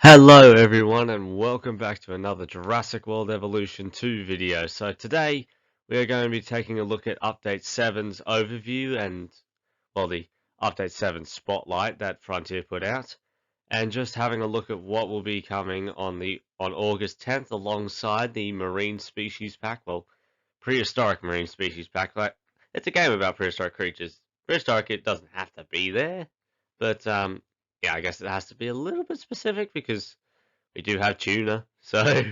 Hello everyone and welcome back to another Jurassic World Evolution 2 video. So today we are going to be taking a look at Update 7's overview and, well, the Update 7 spotlight that Frontier put out, and just having a look at what will be coming on August 10th alongside the Marine Species Pack, well, Prehistoric Marine Species Pack. Like, it's a game about prehistoric creatures. Prehistoric, it doesn't have to be there, but yeah, I guess it has to be a little bit specific because we do have tuna. So,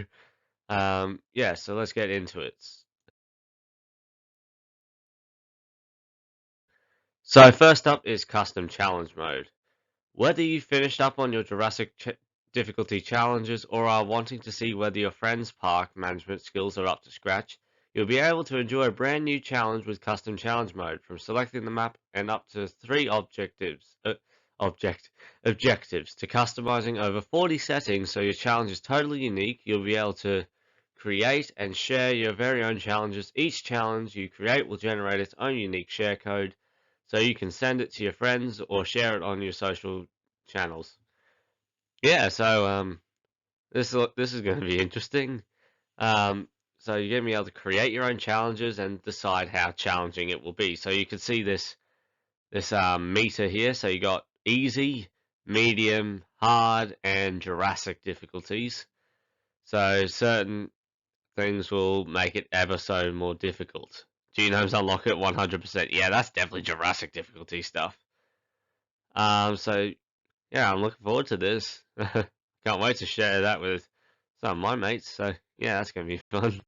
yeah, so let's get into it. So first up is custom challenge mode. Whether you finished up on your difficulty challenges or are wanting to see whether your friend's park management skills are up to scratch, you'll be able to enjoy a brand new challenge with custom challenge mode, from selecting the map and up to 3 objectives to customizing over 40 settings so your challenge is totally unique. You'll be able to create and share your very own challenges. Each challenge you create will generate its own unique share code, so you can send it to your friends or share it on your social channels. Yeah, so this is going to be interesting. So you're going to be able to create your own challenges and decide how challenging it will be. So you can see this meter here. So you got easy, medium, hard, and Jurassic difficulties. So certain things will make it ever so more difficult. Genomes unlock at 100%. Yeah, that's definitely Jurassic difficulty stuff. So yeah, I'm looking forward to this. Can't wait to share that with some of my mates. So yeah, that's gonna be fun.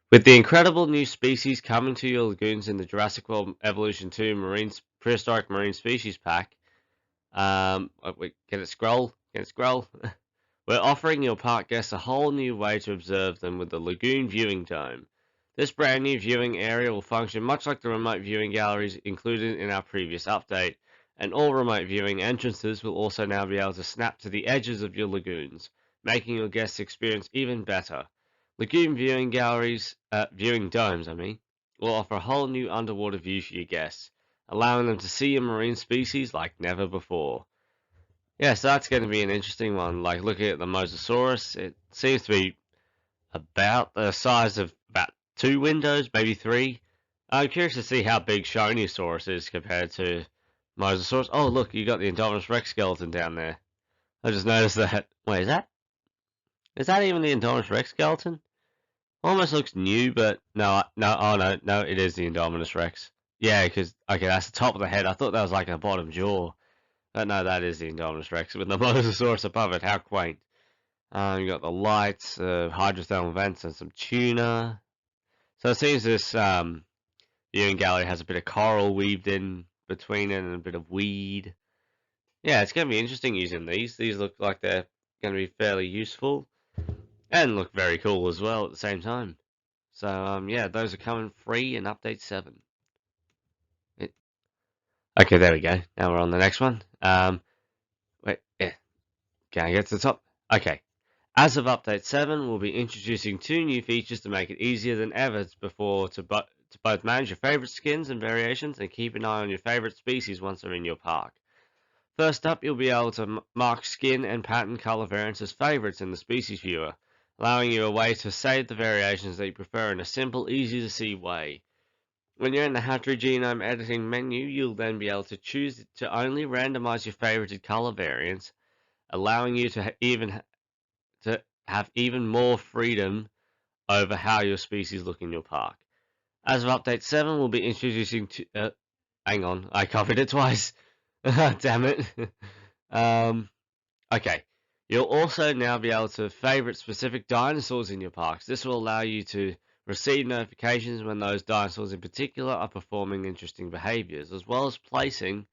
With the incredible new species coming to your lagoons in the Jurassic World Evolution 2 Prehistoric Marine Species Pack, wait, can it scroll? Can it scroll? We're offering your park guests a whole new way to observe them with the Lagoon Viewing Dome. This brand new viewing area will function much like the remote viewing galleries included in our previous update, and all remote viewing entrances will also now be able to snap to the edges of your lagoons, making your guests' experience even better. Lagoon viewing domes, will offer a whole new underwater view for your guests, allowing them to see a marine species like never before. Yeah, so that's going to be an interesting one. Like, looking at the Mosasaurus, it seems to be about the size of about 2 windows, maybe 3. I'm curious to see how big Shoniosaurus is compared to Mosasaurus. Oh, look, you got the Indominus Rex skeleton down there. I just noticed that. Wait, is that even the Indominus Rex skeleton? Almost looks new, but no, no, oh no, no, it is the Indominus Rex. Yeah, because, okay, that's the top of the head. I thought that was like a bottom jaw. But no, that is the Indominus Rex with the Mosasaurus above it. How quaint. You got the lights, hydrothermal vents, and some tuna. So it seems this viewing gallery has a bit of coral weaved in between it and a bit of weed. Yeah, it's going to be interesting using these. These look like they're going to be fairly useful and look very cool as well at the same time. So yeah, those are coming free in Update 7. Okay, there we go. Now we're on the next one. Wait, yeah, can I get to the top? Okay. As of Update 7, we'll be introducing 2 new features to make it easier than ever before to both manage your favorite skins and variations and keep an eye on your favorite species once they're in your park. First up, you'll be able to mark skin and pattern color variants as favorites in the species viewer, allowing you a way to save the variations that you prefer in a simple, easy to see way. When you're in the Hatchery Genome Editing menu, you'll then be able to choose to only randomize your favorited color variants, allowing you to have even more freedom over how your species look in your park. As of Update 7, we'll be introducing hang on, I covered it twice. Damn it. Okay. You'll also now be able to favorite specific dinosaurs in your parks. This will allow you to receive notifications when those dinosaurs in particular are performing interesting behaviors, as well as placing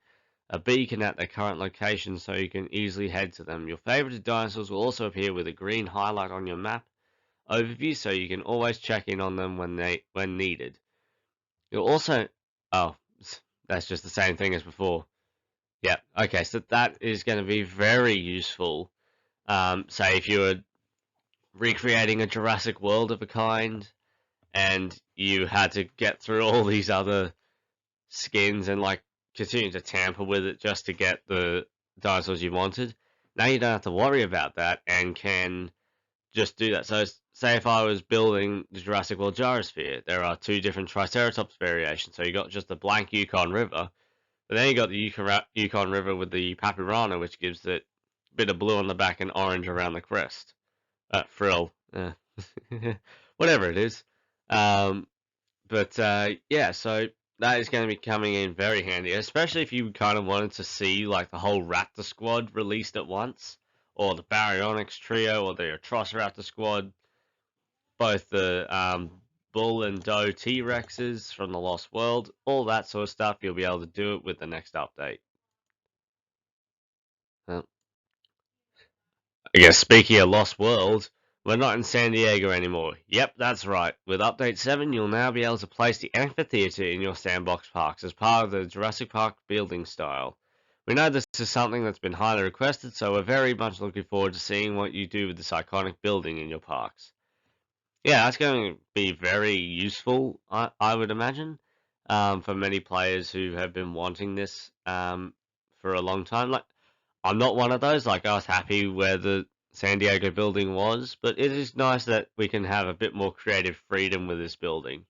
a beacon at their current location so you can easily head to them. Your favorited dinosaurs will also appear with a green highlight on your map overview so you can always check in on them when needed. You'll also, oh, that's just the same thing as before. Yeah, okay, so that is going to be very useful. Say if you were recreating a Jurassic World of a kind and you had to get through all these other skins and like continue to tamper with it just to get the dinosaurs you wanted. Now you don't have to worry about that and can just do that. So say if I was building the Jurassic World Gyrosphere, there are two different Triceratops variations. So you got just the blank Yukon River, but then you got the Yukon River with the Papyrana, which gives it a bit of blue on the back and orange around the crest. Frill. Whatever it is. Um, but yeah, so that is going to be coming in very handy, especially if you kind of wanted to see like the whole Raptor squad released at once, or the Baryonyx trio, or the Atrociraptor squad, both the Bull and Doe T-Rexes from the Lost World, all that sort of stuff. You'll be able to do it with the next update. I guess speaking of Lost World, we're not in San Diego anymore. Yep, that's right. With Update 7, you'll now be able to place the Amphitheater in your Sandbox parks as part of the Jurassic Park building style. We know this is something that's been highly requested, so we're very much looking forward to seeing what you do with this iconic building in your parks. Yeah, that's going to be very useful, I would imagine, for many players who have been wanting this for a long time. Like, I'm not one of those. Like, I was happy where the San Diego building was, but it is nice that we can have a bit more creative freedom with this building.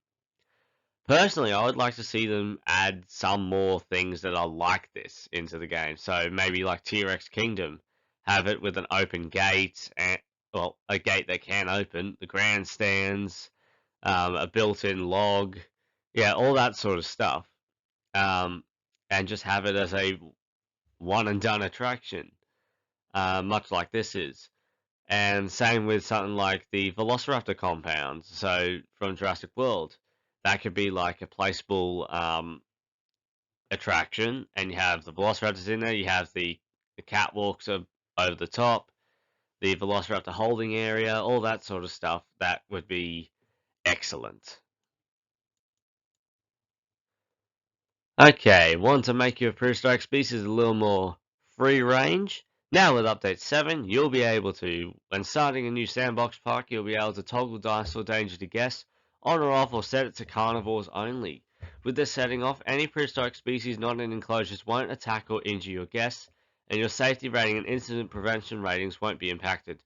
Personally, I would like to see them add some more things that are like this into the game. So maybe like T-Rex Kingdom, have it with an open gate and well, a gate that can open, the grandstands, a built-in log, yeah, all that sort of stuff, and just have it as a one and done attraction, much like this is. And same with something like the Velociraptor compound, so from Jurassic World. That could be like a placeable attraction, and you have the Velociraptors in there, you have the catwalks over the top, the Velociraptor holding area, all that sort of stuff. That would be excellent. Okay, want to make your prehistoric species a little more free range? Now with Update 7, you'll be able to, when starting a new sandbox park, you'll be able to toggle dinosaur danger to guests on or off or set it to carnivores only. With this setting off, any prehistoric species not in enclosures won't attack or injure your guests, and your safety rating and incident prevention ratings won't be impacted.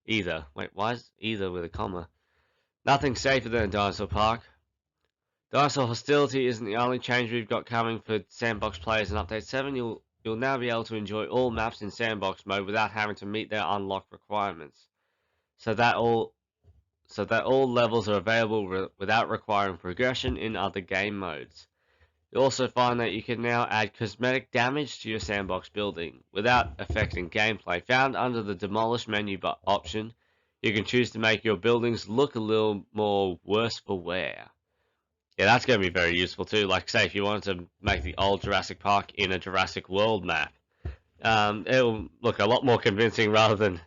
Either. Wait, why is either with a comma? Nothing safer than a dinosaur park. Dinosaur hostility isn't the only change we've got coming for Sandbox players in Update 7. You'll now be able to enjoy all maps in Sandbox mode without having to meet their unlocked requirements. So that all levels are available without requiring progression in other game modes. You'll also find that you can now add cosmetic damage to your Sandbox building without affecting gameplay. Found under the Demolish menu option, you can choose to make your buildings look a little more worse for wear. Yeah, that's going to be very useful too. Like, say, if you wanted to make the old Jurassic Park in a Jurassic World map, it'll look a lot more convincing rather than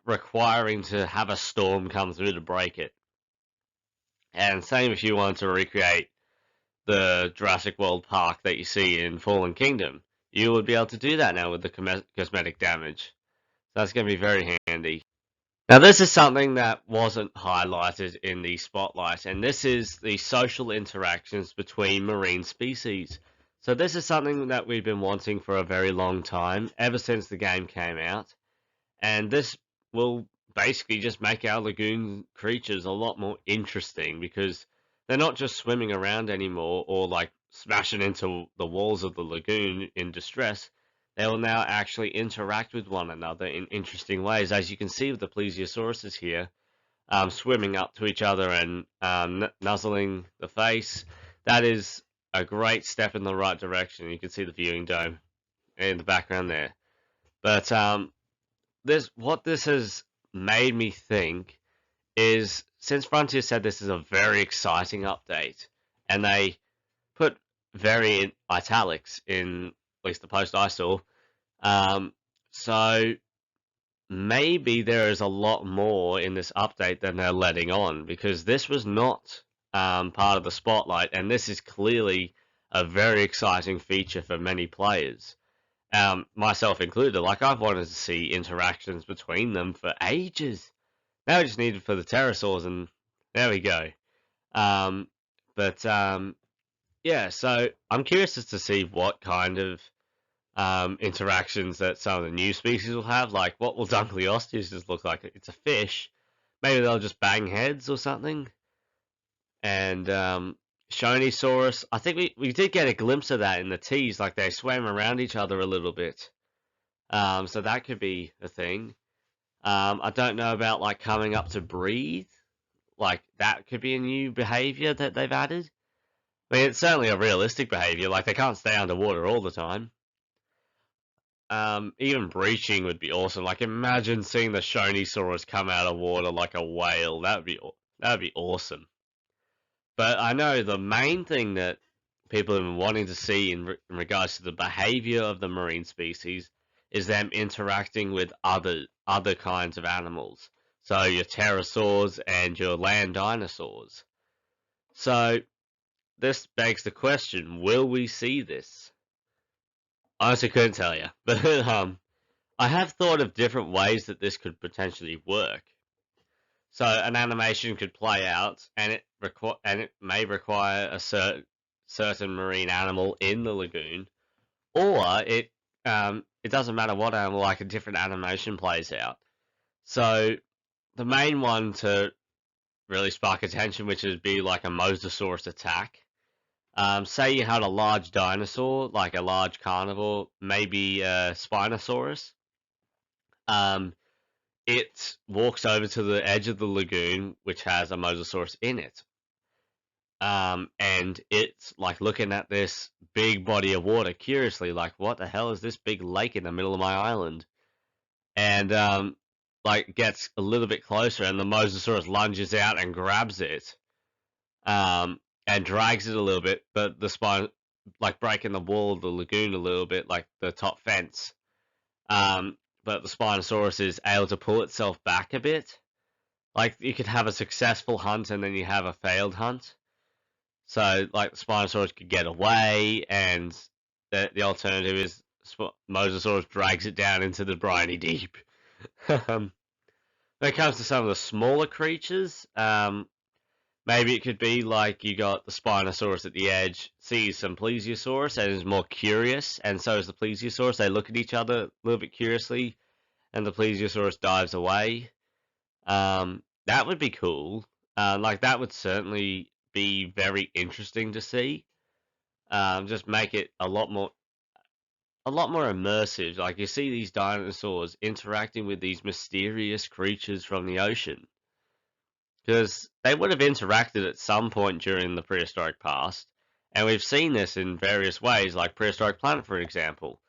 requiring to have a storm come through to break it. And same if you wanted to recreate the Jurassic World Park that you see in Fallen Kingdom, you would be able to do that now with the cosmetic damage. So that's going to be very handy. Now, this is something that wasn't highlighted in the spotlight, and this is the social interactions between marine species. So this is something that we've been wanting for a very long time, ever since the game came out, and this will basically just make our lagoon creatures a lot more interesting because they're not just swimming around anymore or like smashing into the walls of the lagoon in distress. They will now actually interact with one another in interesting ways, as you can see with the plesiosauruses here, swimming up to each other and nuzzling the face. That is a great step in the right direction. You can see the viewing dome in the background there. But what this has made me think is, since Frontier said this is a very exciting update, and they put very in italics in at least the post I saw, so maybe there is a lot more in this update than they're letting on, because this was not part of the spotlight, and this is clearly a very exciting feature for many players, myself included. Like, I've wanted to see interactions between them for ages. Now we just need it for the pterosaurs, and there we go. But yeah, so I'm curious as to see what kind of interactions that some of the new species will have. Like, what will Dunkleosteus look like? It's a fish. Maybe they'll just bang heads or something. And Shonisaurus, I think we did get a glimpse of that in the tease, like they swam around each other a little bit. So that could be a thing. I don't know about like coming up to breathe. Like that could be a new behavior that they've added. I mean, it's certainly a realistic behavior. Like they can't stay underwater all the time. Even breaching would be awesome. Like imagine seeing the Shonisaurus come out of water like a whale. That would be awesome. But I know the main thing that people have been wanting to see in regards to the behavior of the marine species is them interacting with other kinds of animals. So your pterosaurs and your land dinosaurs. So this begs the question, will we see this? I honestly couldn't tell you, but I have thought of different ways that this could potentially work. So an animation could play out, and it may require a certain marine animal in the lagoon, or it doesn't matter what animal, like a different animation plays out. So the main one to really spark attention, which would be like a Mosasaurus attack. Say you had a large dinosaur, like a large carnivore, maybe a Spinosaurus. Um, it walks over to the edge of the lagoon, which has a Mosasaurus in it. And it's like looking at this big body of water curiously, like, what the hell is this big lake in the middle of my island? And like gets a little bit closer, and the Mosasaurus lunges out and grabs it, and drags it a little bit, but the spine, like breaking the wall of the lagoon a little bit, like the top fence. But the Spinosaurus is able to pull itself back a bit. Like you could have a successful hunt and then you have a failed hunt. So like the Spinosaurus could get away, and the alternative is Mosasaurus drags it down into the briny deep. When it comes to some of the smaller creatures, maybe it could be like you got the Spinosaurus at the edge, sees some Plesiosaurus and is more curious, and so is the Plesiosaurus. They look at each other a little bit curiously, and the Plesiosaurus dives away. That would be cool. Like that would certainly be very interesting to see. Just make it a lot more immersive. Like you see these dinosaurs interacting with these mysterious creatures from the ocean, because they would have interacted at some point during the prehistoric past, and we've seen this in various ways, like Prehistoric Planet, for example.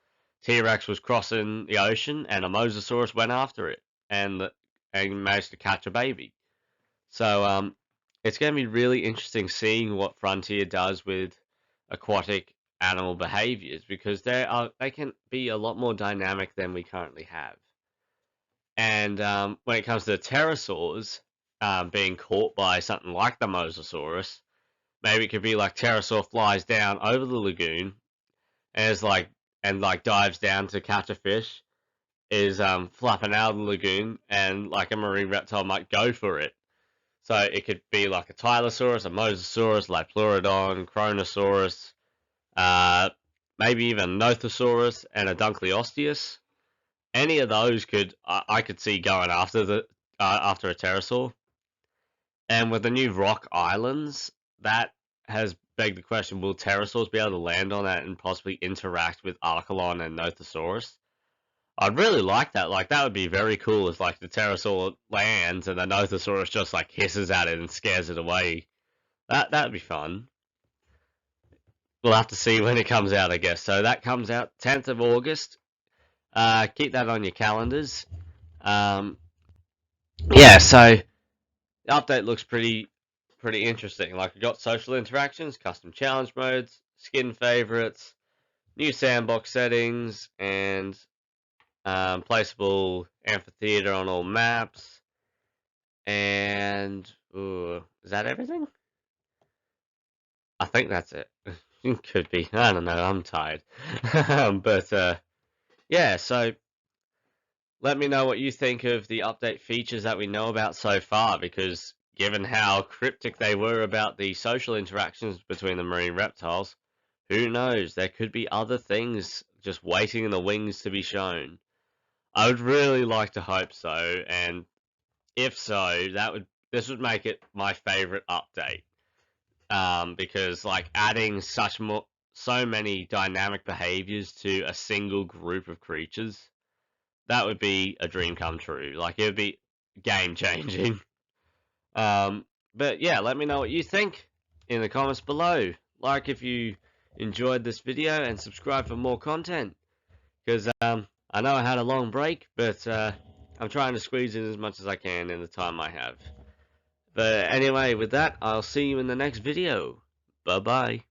T-Rex was crossing the ocean, and a Mosasaurus went after it, and managed to catch a baby. So it's going to be really interesting seeing what Frontier does with aquatic animal behaviors, because they can be a lot more dynamic than we currently have. And when it comes to the pterosaurs being caught by something like the Mosasaurus, maybe it could be like pterosaur flies down over the lagoon and like dives down to catch a fish, is flapping out of the lagoon, and like a marine reptile might go for it. So it could be like a Tylosaurus, a Mosasaurus, Pleurodon, Chronosaurus, uh, maybe even Nothosaurus and a Dunkleosteus. Any of those I could see going after a pterosaur. And with the new rock islands, that has begged the question: will pterosaurs be able to land on that and possibly interact with Archelon and Nothosaurus? I'd really like that. Like that would be very cool if like the pterosaur lands and the Nothosaurus just like hisses at it and scares it away. That'd be fun. We'll have to see when it comes out, I guess. So that comes out 10th of August. Keep that on your calendars. Yeah, so the update looks pretty interesting. Like we got social interactions, custom challenge modes, skin favorites, new sandbox settings, and placeable amphitheater on all maps. And is that everything? I think that's it. Could be. I don't know. I'm tired. But yeah, so let me know what you think of the update features that we know about so far, because given how cryptic they were about the social interactions between the marine reptiles, who knows? There could be other things just waiting in the wings to be shown. I would really like to hope so, and if so, this would make it my favorite update. Because like adding so many dynamic behaviors to a single group of creatures, that would be a dream come true. Like it would be game changing. But yeah, let me know what you think in the comments below. Like if you enjoyed this video and subscribe for more content. Because I know I had a long break, but I'm trying to squeeze in as much as I can in the time I have. But anyway, with that, I'll see you in the next video. Bye bye.